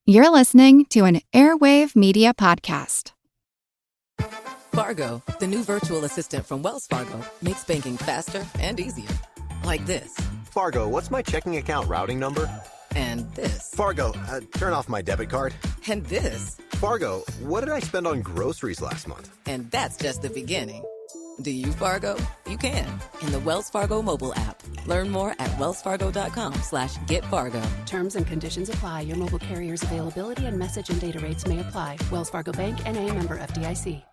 You're listening to an Airwave Media Podcast. Fargo, the new virtual assistant from Wells Fargo, makes banking faster and easier. Like this. Fargo, what's my checking account routing number? And this. Fargo, turn off my debit card. And this. Fargo, what did I spend on groceries last month? And that's just the beginning. Do you, Fargo? You can. In the Wells Fargo mobile app. Learn more at wellsfargo.com/getfargo. Terms and conditions apply. Your mobile carrier's availability and message and data rates may apply. Wells Fargo Bank, N.A., member FDIC.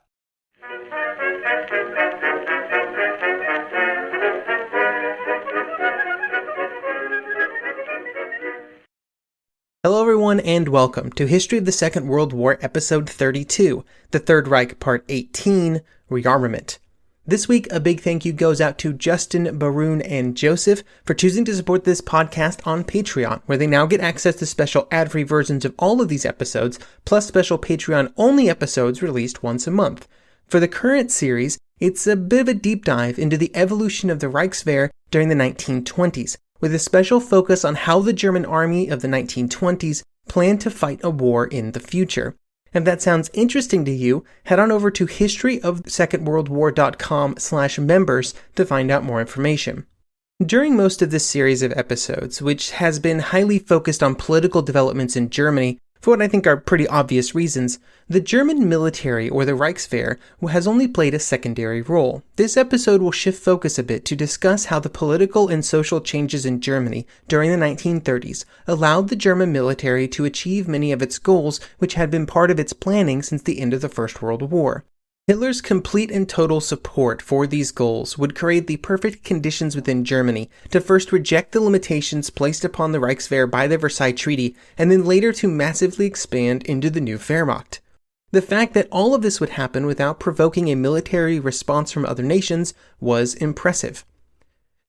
Hello everyone and welcome to History of the Second World War Episode 32, The Third Reich Part 18, Rearmament. This week, a big thank you goes out to Justin, Baroon, and Joseph for choosing to support this podcast on Patreon, where they now get access to special ad-free versions of all of these episodes, plus special Patreon-only episodes released once a month. For the current series, it's a bit of a deep dive into the evolution of the Reichswehr during the 1920s, with a special focus on how the German army of the 1920s planned to fight a war in the future. If that sounds interesting to you, head on over to historyofthesecondworldwar.com/members to find out more information. During most of this series of episodes, which has been highly focused on political developments in Germany, for what I think are pretty obvious reasons, the German military, or the Reichswehr, has only played a secondary role. This episode will shift focus a bit to discuss how the political and social changes in Germany during the 1930s allowed the German military to achieve many of its goals, which had been part of its planning since the end of the First World War. Hitler's complete and total support for these goals would create the perfect conditions within Germany to first reject the limitations placed upon the Reichswehr by the Versailles Treaty, and then later to massively expand into the new Wehrmacht. The fact that all of this would happen without provoking a military response from other nations was impressive.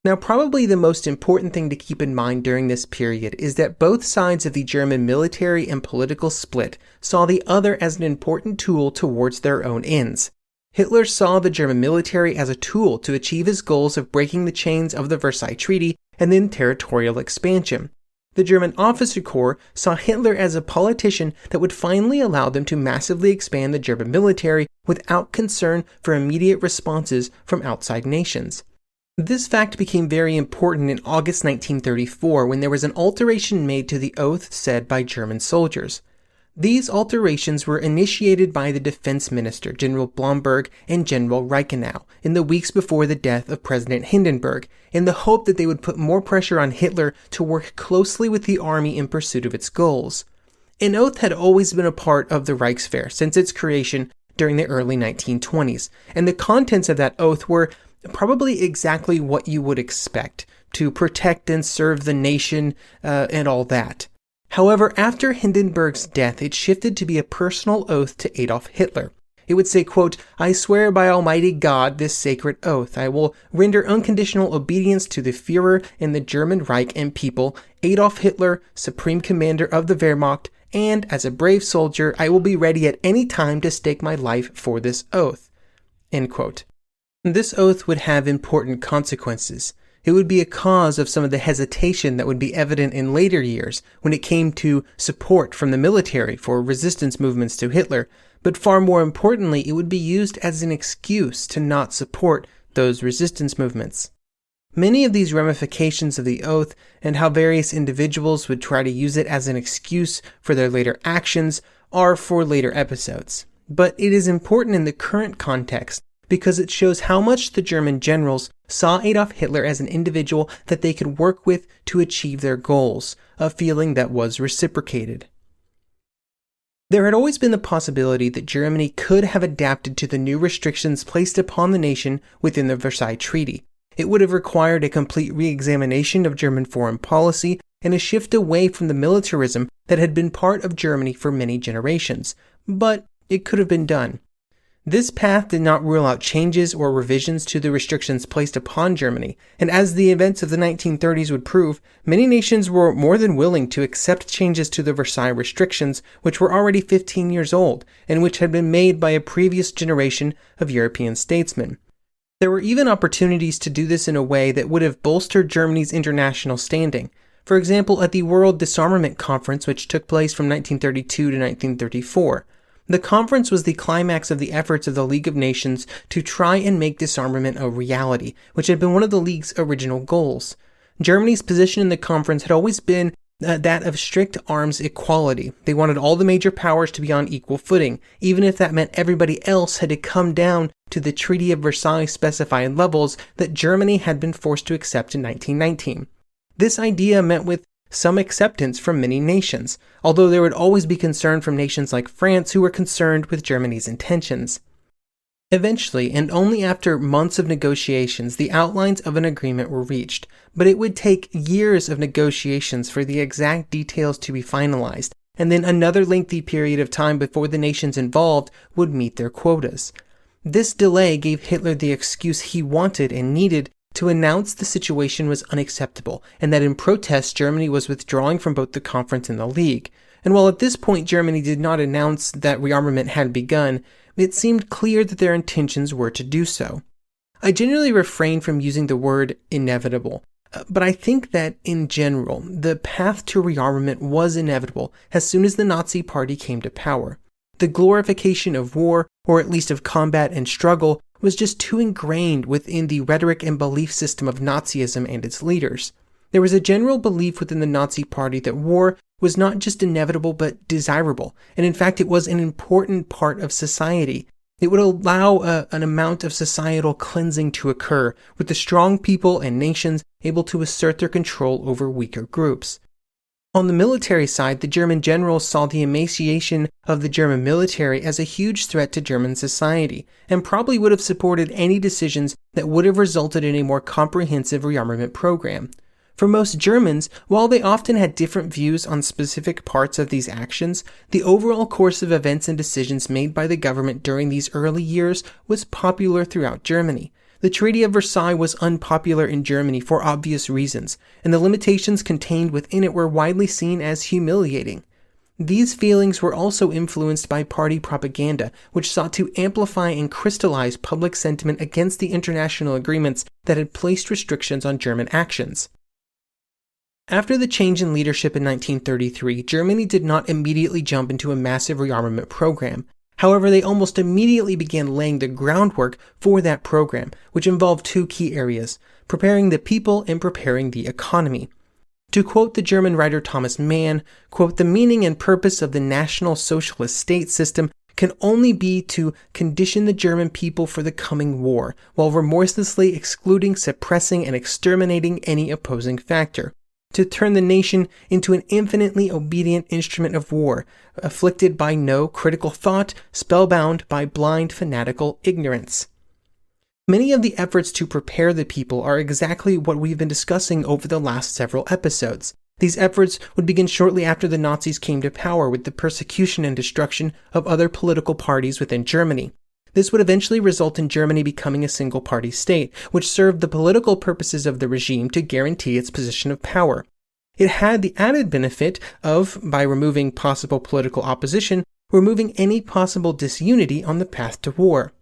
Now, probably the most important thing to keep in mind during this period is that both sides of the German military and political split saw the other as an important tool towards their own ends. Hitler saw the German military as a tool to achieve his goals of breaking the chains of the Versailles Treaty and then territorial expansion. The German officer corps saw Hitler as a politician that would finally allow them to massively expand the German military without concern for immediate responses from outside nations. This fact became very important in August 1934 when there was an alteration made to the oath said by German soldiers. These alterations were initiated by the defense minister, General Blomberg, and General Reichenau in the weeks before the death of President Hindenburg, in the hope that they would put more pressure on Hitler to work closely with the army in pursuit of its goals. An oath had always been a part of the Reichswehr since its creation during the early 1920s, and the contents of that oath were probably exactly what you would expect, to protect and serve the nation and all that. However, after Hindenburg's death, it shifted to be a personal oath to Adolf Hitler. It would say, quote, "I swear by Almighty God this sacred oath, I will render unconditional obedience to the Führer and the German Reich and people, Adolf Hitler, Supreme Commander of the Wehrmacht, and as a brave soldier, I will be ready at any time to stake my life for this oath." End quote. This oath would have important consequences. It would be a cause of some of the hesitation that would be evident in later years when it came to support from the military for resistance movements to Hitler, but far more importantly, it would be used as an excuse to not support those resistance movements. Many of these ramifications of the oath and how various individuals would try to use it as an excuse for their later actions are for later episodes. But it is important in the current context because it shows how much the German generals saw Adolf Hitler as an individual that they could work with to achieve their goals, a feeling that was reciprocated. There had always been the possibility that Germany could have adapted to the new restrictions placed upon the nation within the Versailles Treaty. It would have required a complete re-examination of German foreign policy and a shift away from the militarism that had been part of Germany for many generations, but it could have been done. This path did not rule out changes or revisions to the restrictions placed upon Germany, and as the events of the 1930s would prove, many nations were more than willing to accept changes to the Versailles restrictions, which were already 15 years old, and which had been made by a previous generation of European statesmen. There were even opportunities to do this in a way that would have bolstered Germany's international standing. For example, at the World Disarmament Conference, which took place from 1932 to 1934. The conference was the climax of the efforts of the League of Nations to try and make disarmament a reality, which had been one of the League's original goals. Germany's position in the conference had always been that of strict arms equality. They wanted all the major powers to be on equal footing, even if that meant everybody else had to come down to the Treaty of Versailles specified levels that Germany had been forced to accept in 1919. This idea met with some acceptance from many nations, although there would always be concern from nations like France who were concerned with Germany's intentions. Eventually, and only after months of negotiations, the outlines of an agreement were reached, but it would take years of negotiations for the exact details to be finalized, and then another lengthy period of time before the nations involved would meet their quotas. This delay gave Hitler the excuse he wanted and needed to announce the situation was unacceptable, and that in protest Germany was withdrawing from both the conference and the League. And while at this point Germany did not announce that rearmament had begun, it seemed clear that their intentions were to do so. I generally refrain from using the word inevitable, but I think that in general, the path to rearmament was inevitable as soon as the Nazi Party came to power. The glorification of war, or at least of combat and struggle, was just too ingrained within the rhetoric and belief system of Nazism and its leaders. There was a general belief within the Nazi Party that war was not just inevitable but desirable, and in fact it was an important part of society. It would allow an amount of societal cleansing to occur, with the strong people and nations able to assert their control over weaker groups. On the military side, the German generals saw the emaciation of the German military as a huge threat to German society, and probably would have supported any decisions that would have resulted in a more comprehensive rearmament program. For most Germans, while they often had different views on specific parts of these actions, the overall course of events and decisions made by the government during these early years was popular throughout Germany. The Treaty of Versailles was unpopular in Germany for obvious reasons, and the limitations contained within it were widely seen as humiliating. These feelings were also influenced by party propaganda, which sought to amplify and crystallize public sentiment against the international agreements that had placed restrictions on German actions. After the change in leadership in 1933, Germany did not immediately jump into a massive rearmament program. However, they almost immediately began laying the groundwork for that program, which involved two key areas: preparing the people and preparing the economy. To quote the German writer Thomas Mann, quote, "The meaning and purpose of the National Socialist state system can only be to condition the German people for the coming war, while remorselessly excluding, suppressing, and exterminating any opposing factor. To turn the nation into an infinitely obedient instrument of war, afflicted by no critical thought, spellbound by blind fanatical ignorance." Many of the efforts to prepare the people are exactly what we've been discussing over the last several episodes. These efforts would begin shortly after the Nazis came to power with the persecution and destruction of other political parties within Germany. This would eventually result in Germany becoming a single-party state, which served the political purposes of the regime to guarantee its position of power. It had the added benefit of, by removing possible political opposition, removing any possible disunity on the path to war.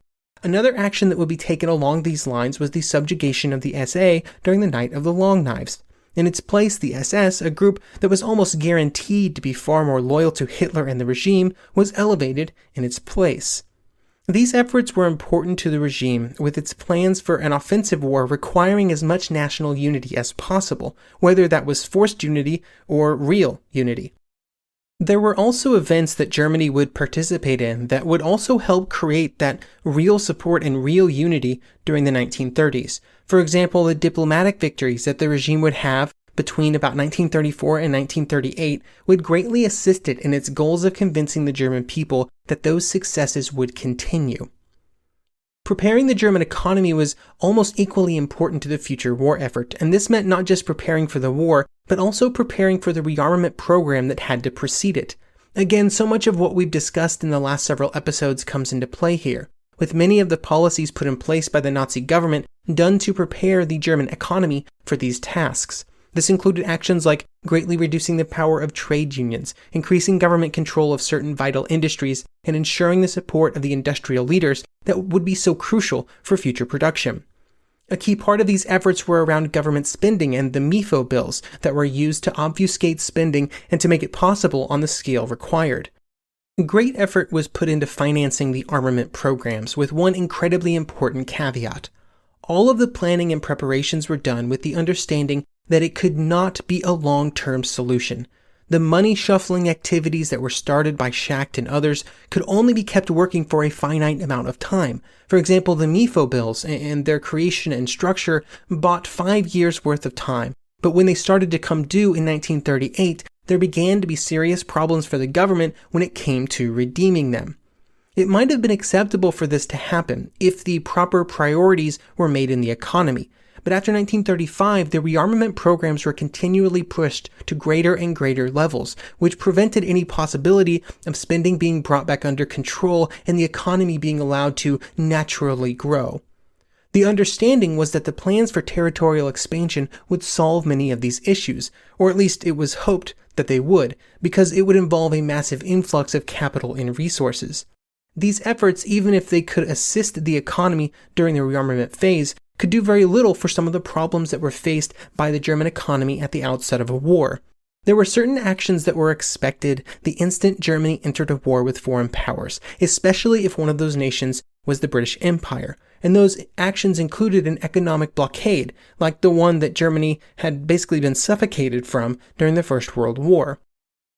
Another action that would be taken along these lines was the subjugation of the SA during the Night of the Long Knives. In its place, the SS, a group that was almost guaranteed to be far more loyal to Hitler and the regime, was elevated in its place. These efforts were important to the regime, with its plans for an offensive war requiring as much national unity as possible, whether that was forced unity or real unity. There were also events that Germany would participate in that would also help create that real support and real unity during the 1930s. For example, the diplomatic victories that the regime would have between about 1934 and 1938 would greatly assist it in its goals of convincing the German people that those successes would continue. Preparing the German economy was almost equally important to the future war effort, and this meant not just preparing for the war, but also preparing for the rearmament program that had to precede it. Again, so much of what we've discussed in the last several episodes comes into play here, with many of the policies put in place by the Nazi government done to prepare the German economy for these tasks. This included actions like greatly reducing the power of trade unions, increasing government control of certain vital industries, and ensuring the support of the industrial leaders that would be so crucial for future production. A key part of these efforts were around government spending and the MIFO bills that were used to obfuscate spending and to make it possible on the scale required. Great effort was put into financing the armament programs, with one incredibly important caveat. All of the planning and preparations were done with the understanding that it could not be a long-term solution. The money-shuffling activities that were started by Schacht and others could only be kept working for a finite amount of time. For example, the MIFO bills and their creation and structure bought 5 years' worth of time. But when they started to come due in 1938, there began to be serious problems for the government when it came to redeeming them. It might have been acceptable for this to happen if the proper priorities were made in the economy. But after 1935, the rearmament programs were continually pushed to greater and greater levels, which prevented any possibility of spending being brought back under control and the economy being allowed to naturally grow. The understanding was that the plans for territorial expansion would solve many of these issues, or at least it was hoped that they would, because it would involve a massive influx of capital and resources. These efforts, even if they could assist the economy during the rearmament phase, could do very little for some of the problems that were faced by the German economy at the outset of a war. There were certain actions that were expected the instant Germany entered a war with foreign powers, especially if one of those nations was the British Empire, and those actions included an economic blockade, like the one that Germany had basically been suffocated from during the First World War.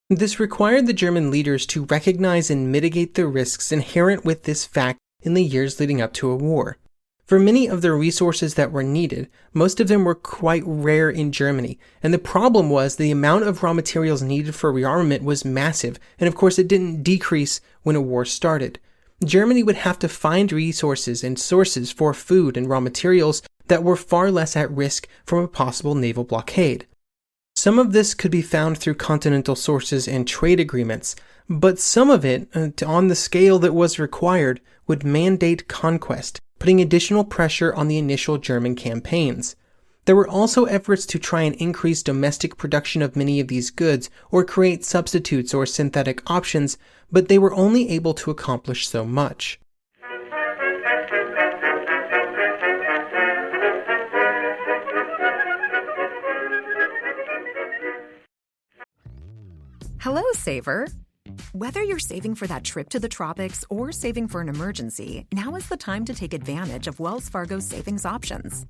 This required the German leaders to recognize and mitigate the risks inherent with this fact in the years leading up to a war. For many of the resources that were needed, most of them were quite rare in Germany, and the problem was the amount of raw materials needed for rearmament was massive, and of course it didn't decrease when a war started. Germany would have to find resources and sources for food and raw materials that were far less at risk from a possible naval blockade. Some of this could be found through continental sources and trade agreements, but some of it, on the scale that was required, would mandate conquest, putting additional pressure on the initial German campaigns. There were also efforts to try and increase domestic production of many of these goods or create substitutes or synthetic options, but they were only able to accomplish so much. Hello, Saver. Whether you're saving for that trip to the tropics or saving for an emergency, now is the time to take advantage of Wells Fargo's savings options.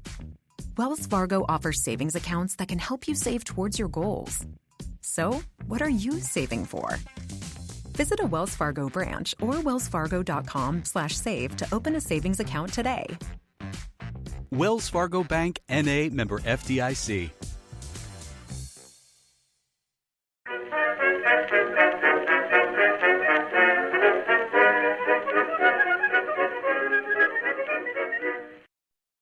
Wells Fargo offers savings accounts that can help you save towards your goals. So, what are you saving for? Visit a Wells Fargo branch or wellsfargo.com/save to open a savings account today. Wells Fargo Bank, N.A., member FDIC.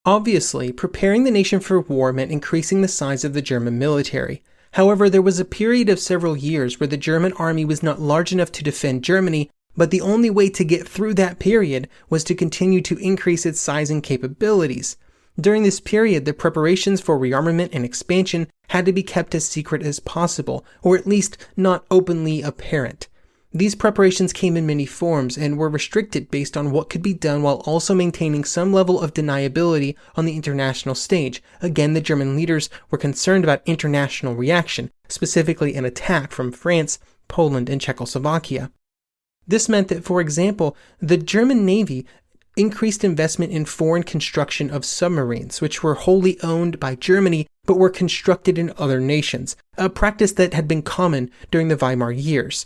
Obviously, preparing the nation for war meant increasing the size of the German military. However, there was a period of several years where the German army was not large enough to defend Germany, but the only way to get through that period was to continue to increase its size and capabilities. During this period, the preparations for rearmament and expansion had to be kept as secret as possible, or at least not openly apparent. These preparations came in many forms and were restricted based on what could be done while also maintaining some level of deniability on the international stage. Again, the German leaders were concerned about international reaction, specifically an attack from France, Poland, and Czechoslovakia. This meant that, for example, the German Navy increased investment in foreign construction of submarines, which were wholly owned by Germany but were constructed in other nations, a practice that had been common during the Weimar years.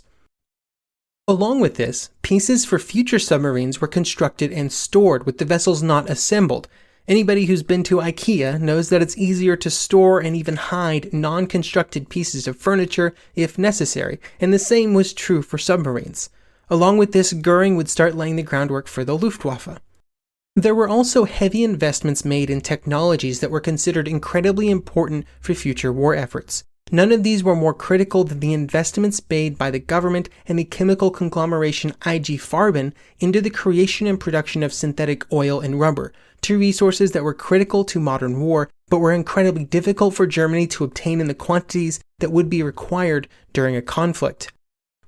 Along with this, pieces for future submarines were constructed and stored with the vessels not assembled. Anybody who's been to IKEA knows that it's easier to store and even hide non-constructed pieces of furniture if necessary, and the same was true for submarines. Along with this, Goering would start laying the groundwork for the Luftwaffe. There were also heavy investments made in technologies that were considered incredibly important for future war efforts. None of these were more critical than the investments made by the government and the chemical conglomeration IG Farben into the creation and production of synthetic oil and rubber, two resources that were critical to modern war, but were incredibly difficult for Germany to obtain in the quantities that would be required during a conflict.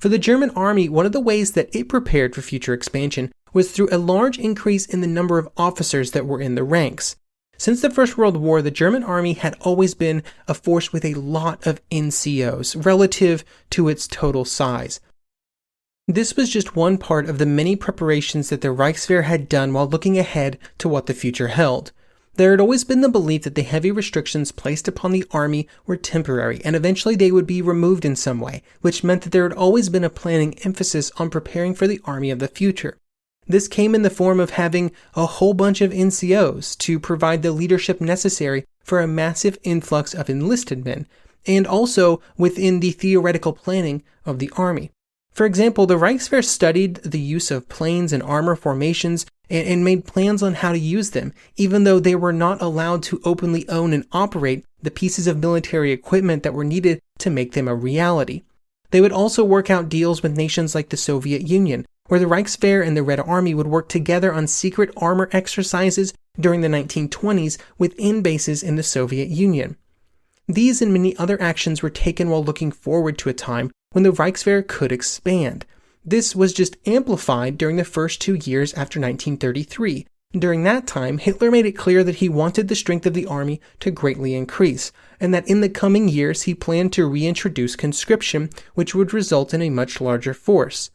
For the German army, one of the ways that it prepared for future expansion was through a large increase in the number of officers that were in the ranks. Since the First World War, the German army had always been a force with a lot of NCOs relative to its total size. This was just one part of the many preparations that the Reichswehr had done while looking ahead to what the future held. There had always been the belief that the heavy restrictions placed upon the army were temporary, and eventually they would be removed in some way, which meant that there had always been a planning emphasis on preparing for the army of the future. This came in the form of having a whole bunch of NCOs to provide the leadership necessary for a massive influx of enlisted men, and also within the theoretical planning of the army. For example, the Reichswehr studied the use of planes and armor formations and made plans on how to use them, even though they were not allowed to openly own and operate the pieces of military equipment that were needed to make them a reality. They would also work out deals with nations like the Soviet Union, where the Reichswehr and the Red Army would work together on secret armor exercises during the 1920s within bases in the Soviet Union. These and many other actions were taken while looking forward to a time when the Reichswehr could expand. This was just amplified during the first 2 years after 1933. During that time, Hitler made it clear that he wanted the strength of the army to greatly increase, and that in the coming years he planned to reintroduce conscription, which would result in a much larger force.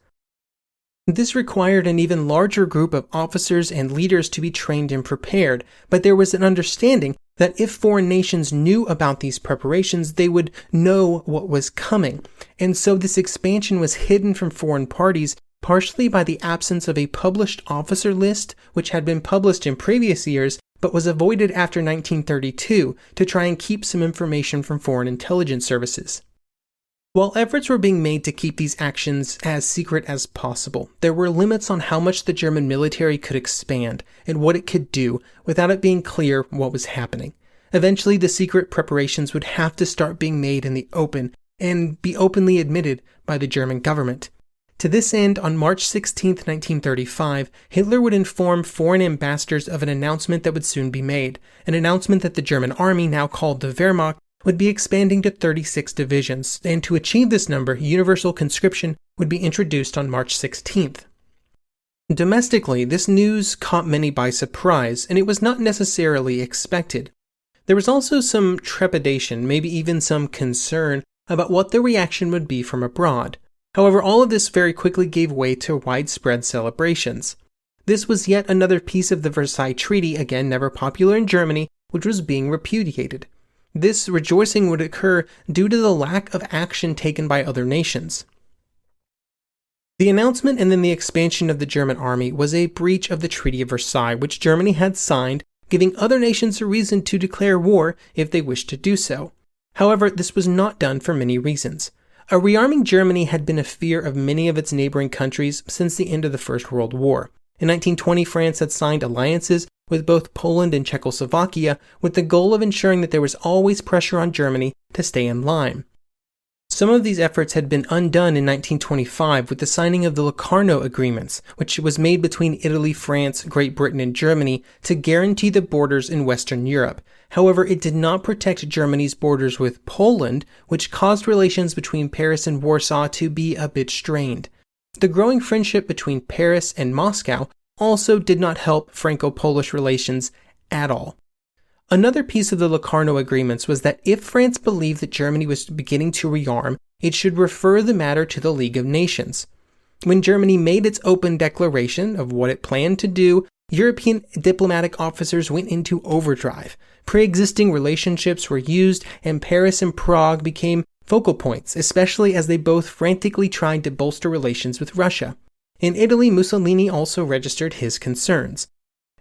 This required an even larger group of officers and leaders to be trained and prepared, but there was an understanding that if foreign nations knew about these preparations, they would know what was coming. And so this expansion was hidden from foreign parties, partially by the absence of a published officer list, which had been published in previous years, but was avoided after 1932 to try and keep some information from foreign intelligence services. While efforts were being made to keep these actions as secret as possible, there were limits on how much the German military could expand and what it could do without it being clear what was happening. Eventually, the secret preparations would have to start being made in the open and be openly admitted by the German government. To this end, on March 16, 1935, Hitler would inform foreign ambassadors of an announcement that would soon be made, an announcement that the German army, now called the Wehrmacht, would be expanding to 36 divisions, and to achieve this number, universal conscription would be introduced on March 16th. Domestically, this news caught many by surprise, and it was not necessarily expected. There was also some trepidation, maybe even some concern, about what the reaction would be from abroad. However, all of this very quickly gave way to widespread celebrations. This was yet another piece of the Versailles Treaty, again never popular in Germany, which was being repudiated. This rejoicing would occur due to the lack of action taken by other nations. The announcement and then the expansion of the German army was a breach of the Treaty of Versailles, which Germany had signed, giving other nations a reason to declare war if they wished to do so. However, this was not done for many reasons. A rearming Germany had been a fear of many of its neighboring countries since the end of the First World War. In 1920, France had signed alliances with both Poland and Czechoslovakia with the goal of ensuring that there was always pressure on Germany to stay in line. Some of these efforts had been undone in 1925 with the signing of the Locarno Agreements, which was made between Italy, France, Great Britain, and Germany to guarantee the borders in Western Europe. However, it did not protect Germany's borders with Poland, which caused relations between Paris and Warsaw to be a bit strained. The growing friendship between Paris and Moscow also did not help Franco-Polish relations at all. Another piece of the Locarno Agreements was that if France believed that Germany was beginning to rearm, it should refer the matter to the League of Nations. When Germany made its open declaration of what it planned to do, European diplomatic officers went into overdrive. Pre-existing relationships were used, and Paris and Prague became focal points, especially as they both frantically tried to bolster relations with Russia. In Italy, Mussolini also registered his concerns.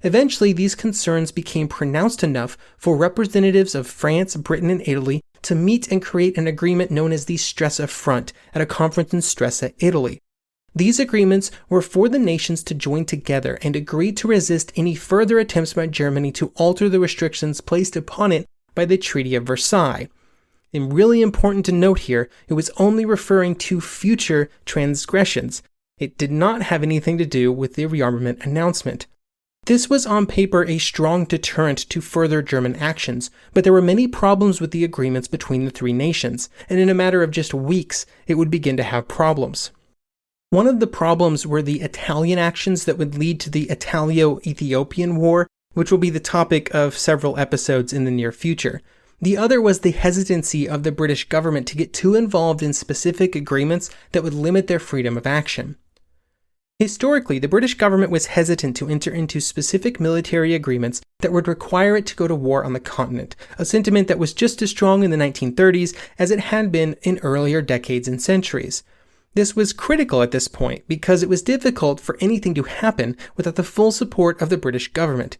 Eventually, these concerns became pronounced enough for representatives of France, Britain, and Italy to meet and create an agreement known as the Stresa Front at a conference in Stresa, Italy. These agreements were for the nations to join together and agree to resist any further attempts by Germany to alter the restrictions placed upon it by the Treaty of Versailles. And really important to note here, it was only referring to future transgressions. It did not have anything to do with the rearmament announcement. This was on paper a strong deterrent to further German actions, but there were many problems with the agreements between the three nations, and in a matter of just weeks, it would begin to have problems. One of the problems were the Italian actions that would lead to the Italo-Ethiopian War, which will be the topic of several episodes in the near future. The other was the hesitancy of the British government to get too involved in specific agreements that would limit their freedom of action. Historically, the British government was hesitant to enter into specific military agreements that would require it to go to war on the continent, a sentiment that was just as strong in the 1930s as it had been in earlier decades and centuries. This was critical at this point because it was difficult for anything to happen without the full support of the British government.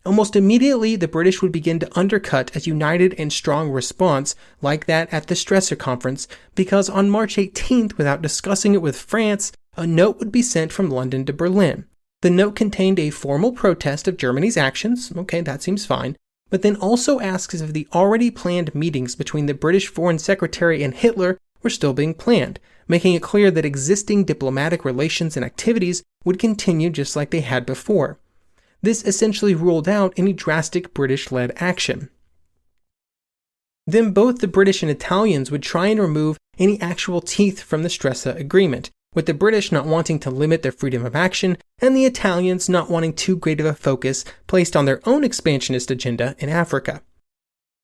Almost immediately, the British would begin to undercut a united and strong response like that at the Stresser Conference, because on March 18th, without discussing it with France, a note would be sent from London to Berlin. The note contained a formal protest of Germany's actions, okay, that seems fine, but then also asks if the already planned meetings between the British Foreign Secretary and Hitler were still being planned, making it clear that existing diplomatic relations and activities would continue just like they had before. This essentially ruled out any drastic British-led action. Then both the British and Italians would try and remove any actual teeth from the Stresa Agreement, with the British not wanting to limit their freedom of action and the Italians not wanting too great of a focus placed on their own expansionist agenda in Africa.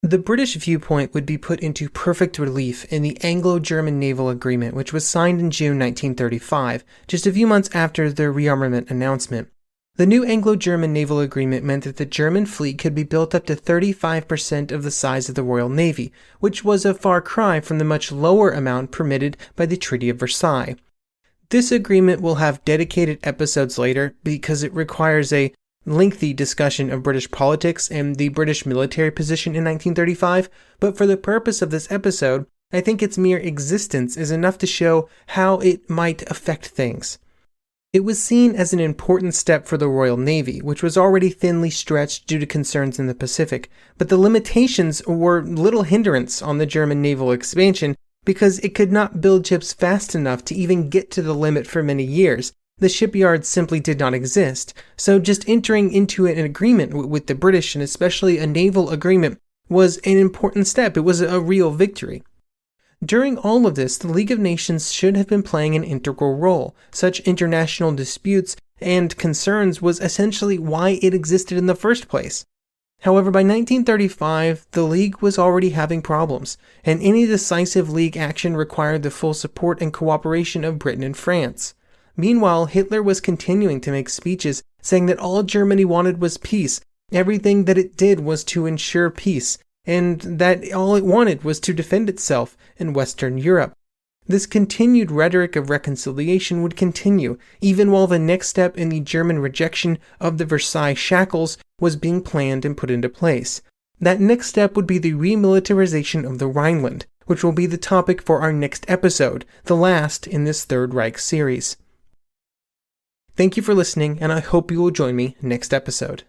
The British viewpoint would be put into perfect relief in the Anglo-German Naval Agreement, which was signed in June 1935, just a few months after the rearmament announcement. The new Anglo-German Naval Agreement meant that the German fleet could be built up to 35% of the size of the Royal Navy, which was a far cry from the much lower amount permitted by the Treaty of Versailles. This agreement will have dedicated episodes later because it requires a lengthy discussion of British politics and the British military position in 1935, but for the purpose of this episode, I think its mere existence is enough to show how it might affect things. It was seen as an important step for the Royal Navy, which was already thinly stretched due to concerns in the Pacific, but the limitations were little hindrance on the German naval expansion because it could not build ships fast enough to even get to the limit for many years. The shipyards simply did not exist, so just entering into an agreement with the British, and especially a naval agreement, was an important step. It was a real victory. During all of this, the League of Nations should have been playing an integral role. Such international disputes and concerns was essentially why it existed in the first place. However, by 1935, the League was already having problems, and any decisive League action required the full support and cooperation of Britain and France. Meanwhile, Hitler was continuing to make speeches saying that all Germany wanted was peace, everything that it did was to ensure peace, and that all it wanted was to defend itself in Western Europe. This continued rhetoric of reconciliation would continue, even while the next step in the German rejection of the Versailles shackles was being planned and put into place. That next step would be the remilitarization of the Rhineland, which will be the topic for our next episode, the last in this Third Reich series. Thank you for listening, and I hope you will join me next episode.